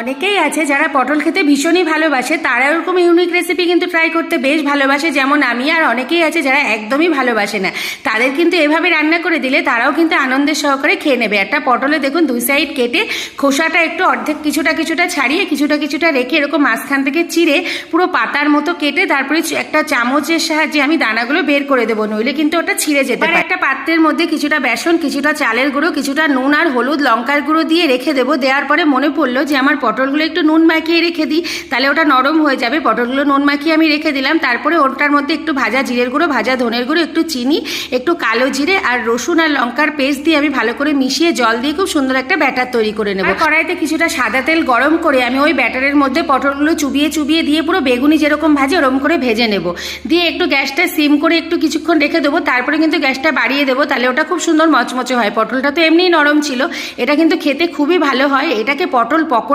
অনেকেই আছে যারা পটল খেতে ভীষণই ভালোবাসে, তারা এরকম ইউনিক রেসিপি কিন্তু ট্রাই করতে বেশ ভালোবাসে, যেমন আমি। আর অনেকেই আছে যারা একদমই ভালোবাসে না, তাদের কিন্তু এভাবে রান্না করে দিলে তারাও কিন্তু আনন্দের সহকারে খেয়ে নেবে। একটা পটলে দেখুন দুই সাইড কেটে খোসাটা একটু অর্ধেক কিছুটা ছাড়িয়ে কিছুটা রেখে এরকম মাঝখান থেকে চিড়ে পুরো পাতার মতো কেটে তারপরে একটা চামচের সাহায্যে আমি দানাগুলো বের করে দেবো, নইলে কিন্তু ওটা ছিঁড়ে যেতে পারে। একটা পাত্রের মধ্যে কিছুটা বেসন, কিছুটা চালের গুঁড়ো, কিছুটা নুন আর হলুদ লঙ্কার গুঁড়ো দিয়ে রেখে দেবো। দেওয়ার পরে মনে পড়লো যে আমার পটলগুলো একটু নুন মাখিয়ে রেখে দিই, তাহলে ওটা নরম হয়ে যাবে। পটলগুলো নুন মাখিয়ে আমি রেখে দিলাম। তারপরে ওটার মধ্যে একটু ভাজা জিরের গুঁড়ো, ভাজা ধনের গুঁড়ো, একটু চিনি, একটু কালো জিরে আর রসুন আর লঙ্কার পেস্ট দিয়ে আমি ভালো করে মিশিয়ে জল দিয়ে খুব সুন্দর একটা ব্যাটার তৈরি করে নেব। কড়াইতে কিছুটা সাদা তেল গরম করে আমি ওই ব্যাটারের মধ্যে পটলগুলো চুবিয়ে দিয়ে পুরো বেগুনি যেরকম ভাজে ওরকম করে ভেজে নেব। দিয়ে একটু গ্যাসটা সিম করে একটু কিছুক্ষণ রেখে দেবো, তারপরে কিন্তু গ্যাসটা বাড়িয়ে দেবো, তাহলে ওটা খুব সুন্দর মচমচে হয়। পটলটা তো এমনিই নরম ছিল, এটা কিন্তু খেতে খুবই ভালো হয়। এটাকে পটল পকোড়া